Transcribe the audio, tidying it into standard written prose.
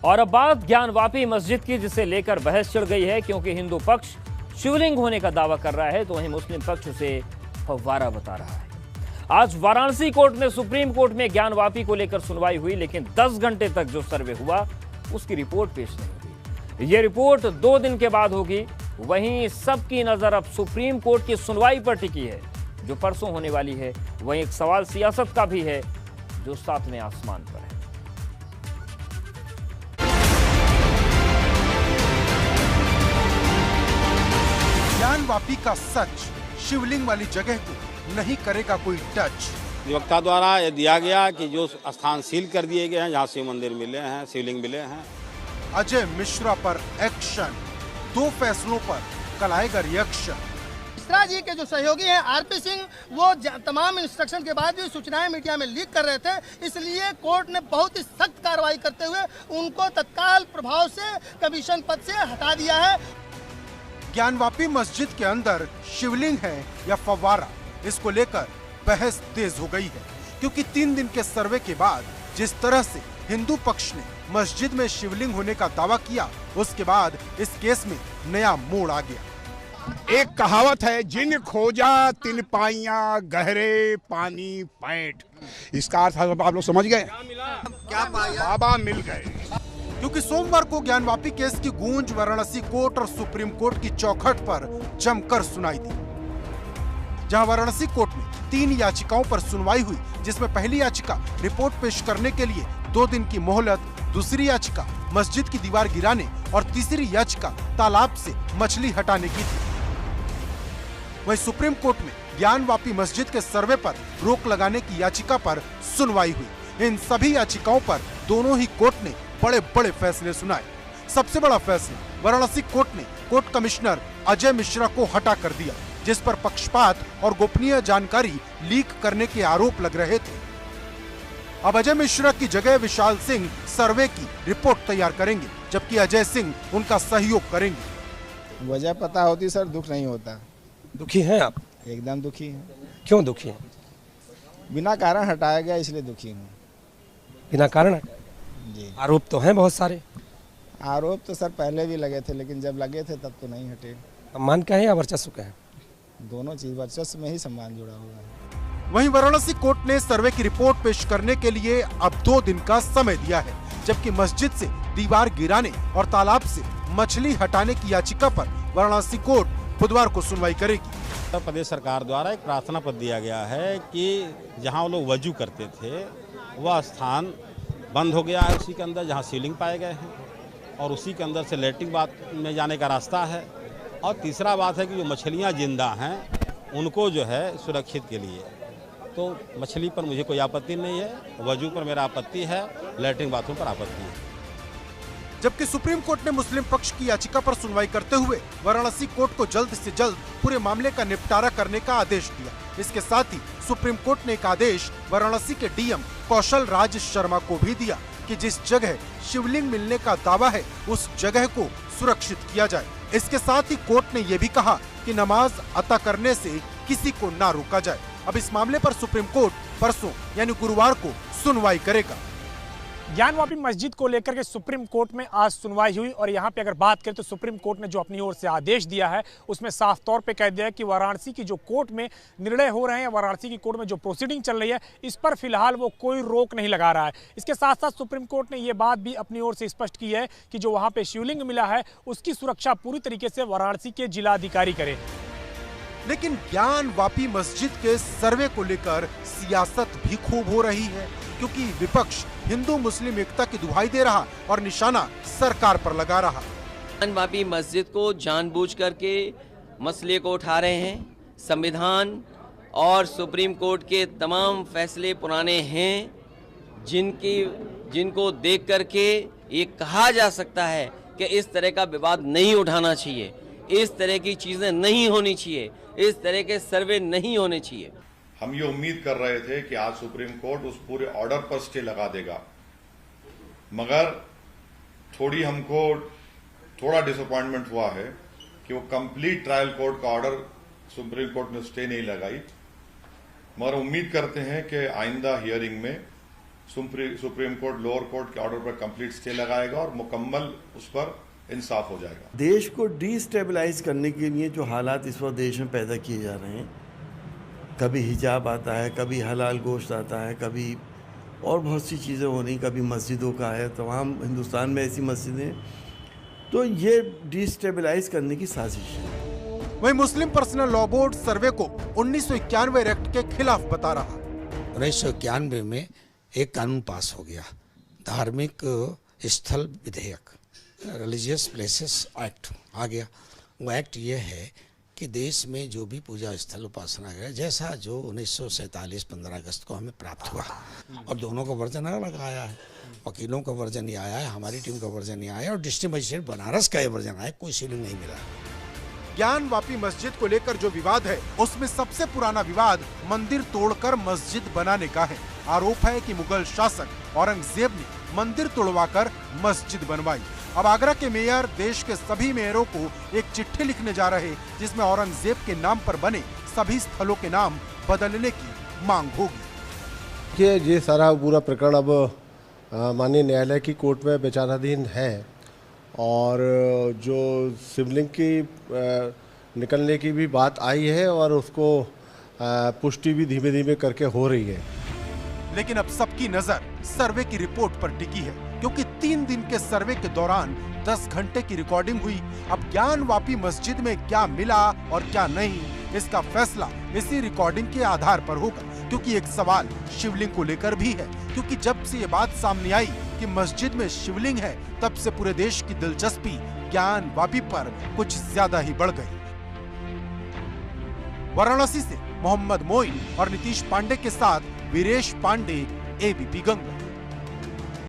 और अब बात ज्ञानवापी मस्जिद की, जिसे लेकर बहस छिड़ गई है, क्योंकि हिंदू पक्ष शिवलिंग होने का दावा कर रहा है तो वहीं मुस्लिम पक्ष उसे फव्वारा बता रहा है। आज वाराणसी कोर्ट में सुप्रीम कोर्ट में ज्ञानवापी को लेकर सुनवाई हुई, लेकिन 10 घंटे तक जो सर्वे हुआ उसकी रिपोर्ट पेश नहीं हुई। ये रिपोर्ट 2 दिन के बाद होगी। वहीं सबकी नजर अब सुप्रीम कोर्ट की सुनवाई पर टिकी है जो परसों होने वाली है। वहीं एक सवाल सियासत का भी है जो 7वें आसमान पर है। ज्ञानवापी का सच, शिवलिंग वाली जगह को नहीं करेगा कोई टच। अधिवक्ता द्वारा यह दिया गया कि जो स्थान सील कर दिए गए हैं, जहां शिव मंदिर मिले हैं, शिवलिंग मिले हैं। अजय मिश्रा पर एक्शन, 2 फैसलों पर कल आएगा रिएक्शन। मिश्रा जी के जो सहयोगी हैं आरपी सिंह, वो तमाम इंस्ट्रक्शन के बाद भी सूचनाएं मीडिया में लीक कर रहे थे, इसलिए कोर्ट ने बहुत ही सख्त कार्रवाई करते हुए उनको तत्काल प्रभाव से कमीशन पद से हटा दिया है। ज्ञानवापी मस्जिद के अंदर शिवलिंग है या फव्वारा, इसको लेकर बहस तेज हो गई है, क्योंकि 3 दिन के सर्वे के बाद जिस तरह से हिंदू पक्ष ने मस्जिद में शिवलिंग होने का दावा किया, उसके बाद इस केस में नया मोड़ आ गया। एक कहावत है, जिन खोजा तिन पाइया गहरे पानी पैंट। इसका अर्थ आप लोग समझ गए? क्या पाया? बाबा मिल गए। क्योंकि सोमवार को ज्ञानवापी केस की गूंज वाराणसी कोर्ट और सुप्रीम कोर्ट की चौखट पर जमकर सुनाई दी, जहां वाराणसी कोर्ट में 3 याचिकाओं पर सुनवाई हुई, जिसमें पहली याचिका रिपोर्ट पेश करने के लिए 2 दिन की मोहलत, दूसरी याचिका मस्जिद की दीवार गिराने और तीसरी याचिका तालाब से मछली हटाने की थी। वहीं सुप्रीम कोर्ट में ज्ञानवापी मस्जिद के सर्वे पर रोक लगाने की याचिका पर सुनवाई हुई। इन सभी याचिकाओं पर दोनों ही कोर्ट ने बड़े बड़े फैसले सुनाए। सबसे बड़ा फैसला, वाराणसी कोर्ट ने कोर्ट कमिश्नर अजय मिश्रा को हटा कर दिया, जिस पर पक्षपात और गोपनीय जानकारी लीक करने के आरोप लग रहे थे। अब अजय मिश्रा की जगह विशाल सिंह सर्वे की रिपोर्ट तैयार करेंगे, जबकि अजय सिंह उनका सहयोग करेंगे। वजह पता होती सर, दुख नहीं होता। दुखी हैं आप? एकदम दुखी हैं। क्यों दुखी हैं? बिना कारण हटाया गया इसलिए दुखी हूँ। बिना कारण? जी। आरोप तो हैं बहुत सारे। आरोप तो सर पहले भी लगे थे, लेकिन जब लगे थे तब तो नहीं हटे। सम्मान का है या वर्चस्व का है? दोनों चीज, वर्चस्व में ही सम्मान जुड़ा हुआ है। वहीं वाराणसी कोर्ट ने सर्वे की रिपोर्ट पेश करने के लिए अब 2 दिन का समय दिया है, जबकि मस्जिद से दीवार गिराने और तालाब से मछली हटाने की याचिका पर वाराणसी कोर्ट बुधवार को सुनवाई करेगी। उत्तर प्रदेश सरकार द्वारा एक प्रार्थना पत्र दिया गया है कि जहां वो लोग वजू करते थे वह स्थान बंद हो गया है, उसी के अंदर जहां शिवलिंग पाए गए हैं, और उसी के अंदर से लैट्रिन बाथ में जाने का रास्ता है। और तीसरा बात है कि जो मछलियां जिंदा हैं उनको जो है सुरक्षित के लिए, तो मछली पर मुझे कोई आपत्ति नहीं है, वजू पर मेरा आपत्ति है, लैट्रिन बाथरूम पर आपत्ति है। जबकि सुप्रीम कोर्ट ने मुस्लिम पक्ष की याचिका पर सुनवाई करते हुए वाराणसी कोर्ट को जल्द से जल्द पूरे मामले का निपटारा करने का आदेश दिया। इसके साथ ही सुप्रीम कोर्ट ने एक आदेश वाराणसी के डीएम कौशल राज शर्मा को भी दिया कि जिस जगह शिवलिंग मिलने का दावा है उस जगह को सुरक्षित किया जाए। इसके साथ ही कोर्ट ने यह भी कहा कि नमाज अता करने से किसी को ना रोका जाए। अब इस मामले पर सुप्रीम कोर्ट परसों यानी गुरुवार को सुनवाई करेगा। ज्ञानवापी मस्जिद को लेकर के सुप्रीम कोर्ट में आज सुनवाई हुई, और यहाँ पे अगर बात करें तो सुप्रीम कोर्ट ने जो अपनी ओर से आदेश दिया है उसमें साफ तौर पे कह दिया है कि वाराणसी की जो कोर्ट में निर्णय हो रहे हैं, वाराणसी की कोर्ट में जो प्रोसीडिंग चल रही है, इस पर फिलहाल वो कोई रोक नहीं लगा रहा है। इसके साथ साथ सुप्रीम कोर्ट ने ये बात भी अपनी ओर से स्पष्ट की है कि जो वहाँ पे शिवलिंग मिला है उसकी सुरक्षा पूरी तरीके से वाराणसी के जिलाधिकारी करे। लेकिन ज्ञानवापी मस्जिद के सर्वे को लेकर सियासत भी खूब हो रही है, क्योंकि विपक्ष हिंदू मुस्लिम एकता की दुहाई दे रहा और निशाना सरकार पर लगा रहा। ज्ञानवापी मस्जिद को जानबूझ करके मसले को उठा रहे हैं। संविधान और सुप्रीम कोर्ट के तमाम फैसले पुराने हैं, जिनको देख करके ये कहा जा सकता है कि इस तरह का विवाद नहीं उठाना चाहिए, इस तरह की चीजें नहीं होनी चाहिए, इस तरह के सर्वे नहीं होने चाहिए। हम ये उम्मीद कर रहे थे कि आज सुप्रीम कोर्ट उस पूरे ऑर्डर पर स्टे लगा देगा, मगर हमको थोड़ा डिसअपॉइंटमेंट हुआ है कि वो कंप्लीट ट्रायल कोर्ट का ऑर्डर सुप्रीम कोर्ट ने स्टे नहीं लगाई। मगर उम्मीद करते हैं कि आइंदा हियरिंग में सुप्रीम कोर्ट लोअर कोर्ट के ऑर्डर पर कंप्लीट स्टे लगाएगा और मुकम्मल उस पर इंसाफ हो जाएगा। देश को डिस्टेबलाइज करने के लिए जो हालात इस वक्त देश में पैदा किए जा रहे हैं, कभी हिजाब आता है, कभी हलाल गोश्त आता है, कभी और बहुत सी चीज़ें हो रही, कभी मस्जिदों का है, तमाम हिंदुस्तान में ऐसी मस्जिदें, तो ये डिस्टेबलाइज करने की साजिश है। वहीं मुस्लिम पर्सनल लॉ बोर्ड सर्वे को 1991 एक्ट के खिलाफ बता रहा। 1991 में एक कानून पास हो गया, धार्मिक स्थल विधेयक, रिलीजियस प्लेसेस एक्ट आ गया। वो एक्ट ये है कि देश में जो भी पूजा स्थल उपासना है, जैसा जो 1947 15 अगस्त को हमें प्राप्त हुआ, और दोनों का वर्जन अलग आया है, वकीलों का वर्जन ये आया है, हमारी टीम का वर्जन ये आया, और डिस्ट्रिक्ट मजिस्ट्रेट बनारस का ये वर्जन आया, कोई सीलिंग नहीं मिला। ज्ञानवापी मस्जिद को लेकर जो विवाद है, उसमें सबसे पुराना विवाद मंदिर तोड़कर मस्जिद बनाने का है। आरोप है कि मुगल शासक औरंगजेब ने मंदिर तोड़वाकर मस्जिद बनवाई। अब आगरा के मेयर देश के सभी मेयरों को एक चिट्ठी लिखने जा रहे, जिसमें औरंगजेब के नाम पर बने सभी स्थलों के नाम बदलने की मांग होगी। कि ये सारा पूरा प्रकरण अब माननीय न्यायालय की कोर्ट में विचाराधीन है, और जो शिवलिंग की निकलने की भी बात आई है, और उसको पुष्टि भी धीमे धीमे करके हो रही है। लेकिन अब सबकी नजर सर्वे की रिपोर्ट पर टिकी है, क्योंकि 3 दिन के सर्वे के दौरान 10 घंटे की रिकॉर्डिंग हुई। अब ज्ञानवापी मस्जिद में क्या मिला और क्या नहीं, इसका फैसला इसी रिकॉर्डिंग के आधार पर होगा। क्योंकि एक सवाल शिवलिंग को लेकर भी है, क्योंकि जब से ये बात सामने आई कि मस्जिद में शिवलिंग है, तब से पूरे देश की दिलचस्पी ज्ञानवापी पर कुछ ज्यादा ही बढ़ गई। वाराणसी से मोहम्मद मोइन और नीतीश पांडे के साथ वीरेश पांडे, एबीपी गंगा।